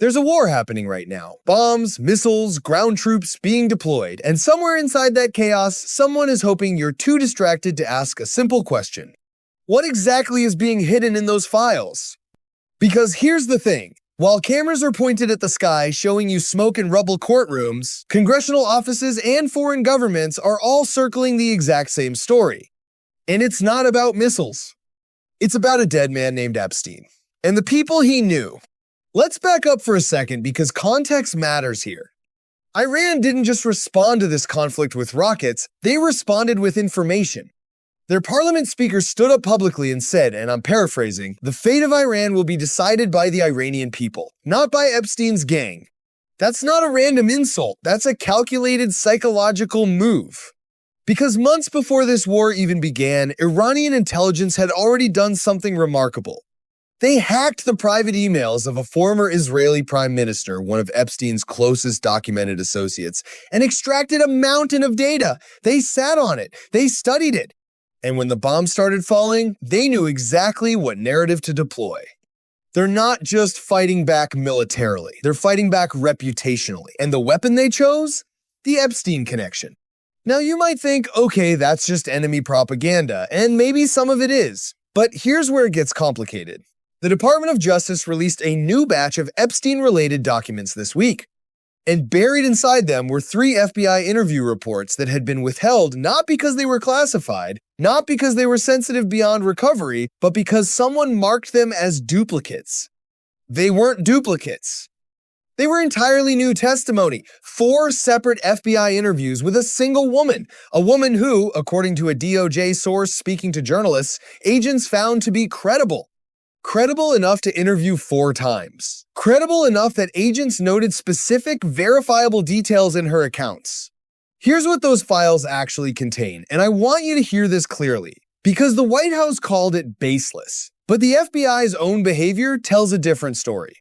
There's a war happening right now. Bombs, missiles, ground troops being deployed, and somewhere inside that chaos, someone is hoping you're too distracted to ask a simple question. What exactly is being hidden in those files? Because here's the thing. While cameras are pointed at the sky showing you smoke and rubble courtrooms, congressional offices and foreign governments are all circling the exact same story. And it's not about missiles. It's about a dead man named Epstein and the people he knew. Let's back up for a second because context matters here. Iran didn't just respond to this conflict with rockets, they responded with information. Their parliament speaker stood up publicly and said, and I'm paraphrasing, the fate of Iran will be decided by the Iranian people, not by Epstein's gang. That's not a random insult, that's a calculated psychological move. Because months before this war even began, Iranian intelligence had already done something remarkable. They hacked the private emails of a former Israeli prime minister, one of Epstein's closest documented associates, and extracted a mountain of data. They sat on it. They studied it. And when the bombs started falling, they knew exactly what narrative to deploy. They're not just fighting back militarily. They're fighting back reputationally. And the weapon they chose? The Epstein connection. Now you might think, okay, that's just enemy propaganda, and maybe some of it is. But here's where it gets complicated. The Department of Justice released a new batch of Epstein-related documents this week. And buried inside them were 3 FBI interview reports that had been withheld not because they were classified, not because they were sensitive beyond recovery, but because someone marked them as duplicates. They weren't duplicates. They were entirely new testimony, 4 separate FBI interviews with a single woman, a woman who, according to a DOJ source speaking to journalists, agents found to be credible. Credible enough to interview 4 times. Credible enough that agents noted specific, verifiable details in her accounts. Here's what those files actually contain, and I want you to hear this clearly, because the White House called it baseless, but the FBI's own behavior tells a different story.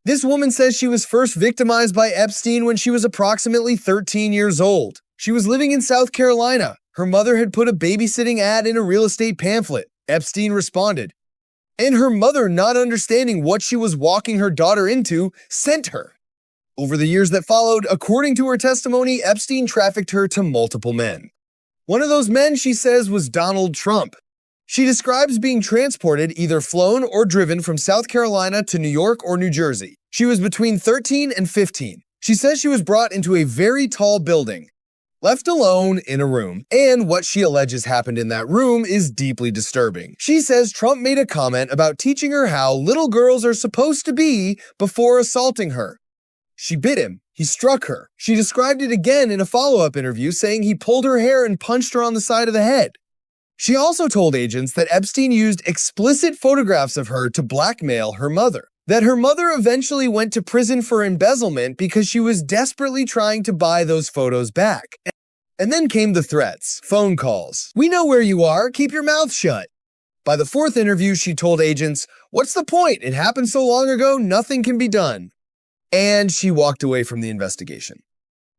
This woman says she was first victimized by Epstein when she was approximately 13 years old. She was living in South Carolina. Her mother had put a babysitting ad in a real estate pamphlet. Epstein responded. And her mother, not understanding what she was walking her daughter into, sent her. Over the years that followed, according to her testimony, Epstein trafficked her to multiple men. One of those men, she says, was Donald Trump. She describes being transported, either flown or driven from South Carolina to New York or New Jersey. She was between 13 and 15. She says she was brought into a very tall building, left alone in a room, and what she alleges happened in that room is deeply disturbing. She says Trump made a comment about teaching her how little girls are supposed to be before assaulting her. She bit him. He struck her. She described it again in a follow-up interview, saying he pulled her hair and punched her on the side of the head. She also told agents that Epstein used explicit photographs of her to blackmail her mother. That her mother eventually went to prison for embezzlement because she was desperately trying to buy those photos back. And then came the threats, phone calls. We know where you are, keep your mouth shut. By the 4th interview, she told agents, what's the point? It happened so long ago, nothing can be done. And she walked away from the investigation.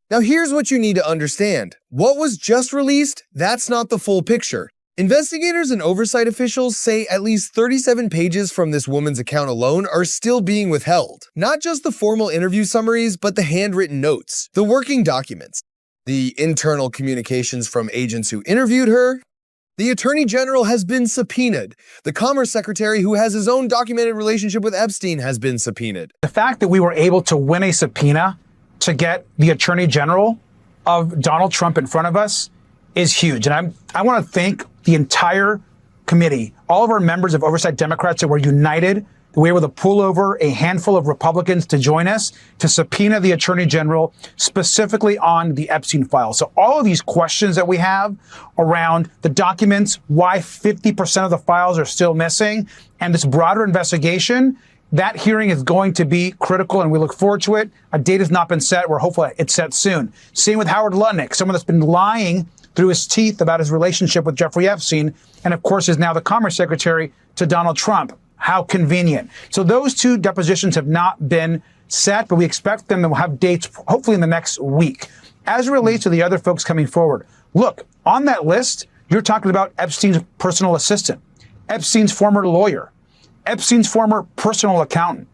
Now here's what you need to understand. What was just released, that's not the full picture. Investigators and oversight officials say at least 37 pages from this woman's account alone are still being withheld. Not just the formal interview summaries, but the handwritten notes, the working documents, the internal communications from agents who interviewed her. The Attorney General has been subpoenaed. The Commerce Secretary, who has his own documented relationship with Epstein, has been subpoenaed. The fact that we were able to win a subpoena to get the Attorney General of Donald Trump in front of us is huge. And I want to thank the entire committee, all of our members of Oversight Democrats that were united. We were able to pull over a handful of Republicans to join us to subpoena the Attorney General specifically on the Epstein file. So all of these questions that we have around the documents, why 50% of the files are still missing, and this broader investigation, that hearing is going to be critical, and we look forward to it. A date has not been set. We're hopeful it's set soon. Same with Howard Lutnick, someone that's been lying through his teeth about his relationship with Jeffrey Epstein, and of course is now the Commerce Secretary to Donald Trump. How convenient. So those 2 depositions have not been set, but we expect them to have dates hopefully in the next week. As it relates to the other folks coming forward, look, on that list, you're talking about Epstein's personal assistant, Epstein's former lawyer, Epstein's former personal accountant.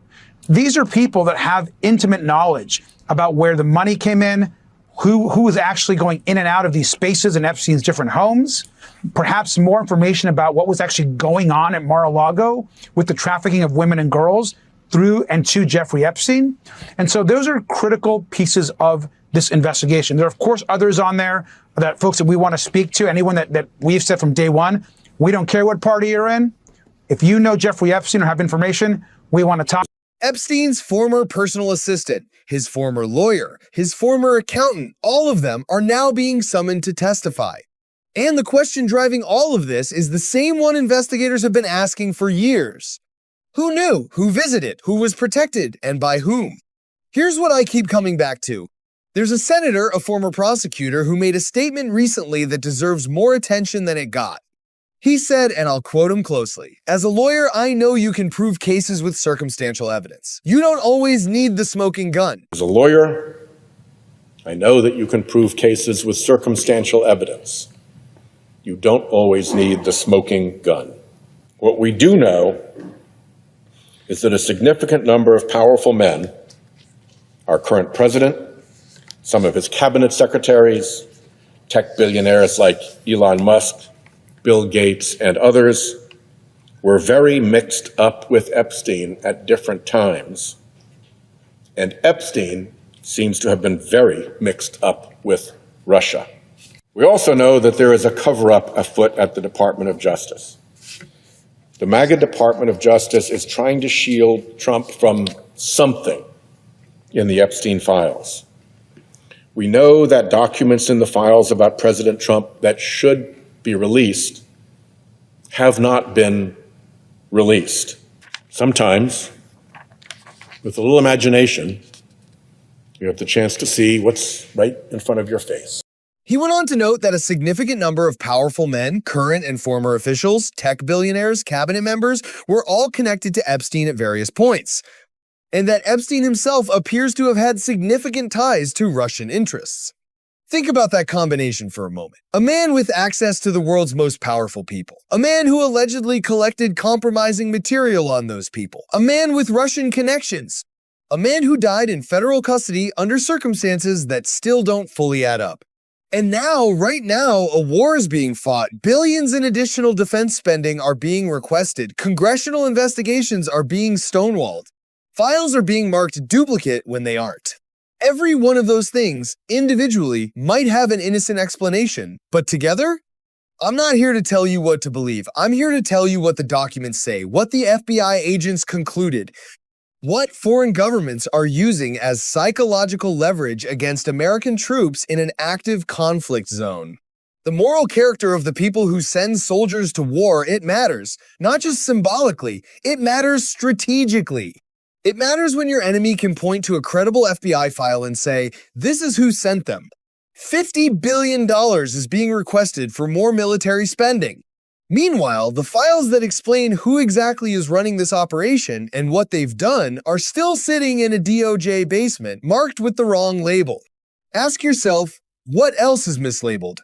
These are people that have intimate knowledge about where the money came in, who was actually going in and out of these spaces in Epstein's different homes, perhaps more information about what was actually going on at Mar-a-Lago with the trafficking of women and girls through and to Jeffrey Epstein. And so those are critical pieces of this investigation. There are, of course, others on there, that folks that we want to speak to, anyone that we've said from day one, we don't care what party you're in. If you know Jeffrey Epstein or have information, we want to talk. Epstein's former personal assistant, his former lawyer, his former accountant, all of them are now being summoned to testify. And the question driving all of this is the same one investigators have been asking for years. Who knew? Who visited? Who was protected? And by whom? Here's what I keep coming back to. There's a senator, a former prosecutor, who made a statement recently that deserves more attention than it got. He said, and I'll quote him closely, "As a lawyer, I know you can prove cases with circumstantial evidence. You don't always need the smoking gun." As a lawyer, I know that you can prove cases with circumstantial evidence. You don't always need the smoking gun. What we do know is that a significant number of powerful men, our current president, some of his cabinet secretaries, tech billionaires like Elon Musk, Bill Gates, and others, were very mixed up with Epstein at different times. And Epstein seems to have been very mixed up with Russia. We also know that there is a cover-up afoot at the Department of Justice. The MAGA Department of Justice is trying to shield Trump from something in the Epstein files. We know that documents in the files about President Trump that should be released have not been released. Sometimes, with a little imagination, you have the chance to see what's right in front of your face. He went on to note that a significant number of powerful men, current and former officials, tech billionaires, cabinet members, were all connected to Epstein at various points, and that Epstein himself appears to have had significant ties to Russian interests. Think about that combination for a moment. A man with access to the world's most powerful people. A man who allegedly collected compromising material on those people. A man with Russian connections. A man who died in federal custody under circumstances that still don't fully add up. And now, right now, a war is being fought. Billions in additional defense spending are being requested. Congressional investigations are being stonewalled. Files are being marked duplicate when they aren't. Every one of those things, individually, might have an innocent explanation, but together? I'm not here to tell you what to believe. I'm here to tell you what the documents say, what the FBI agents concluded, what foreign governments are using as psychological leverage against American troops in an active conflict zone. The moral character of the people who send soldiers to war, it matters. Not just symbolically, it matters strategically. It matters when your enemy can point to a credible FBI file and say, this is who sent them. $50 billion is being requested for more military spending. Meanwhile, the files that explain who exactly is running this operation and what they've done are still sitting in a DOJ basement marked with the wrong label. Ask yourself, what else is mislabeled?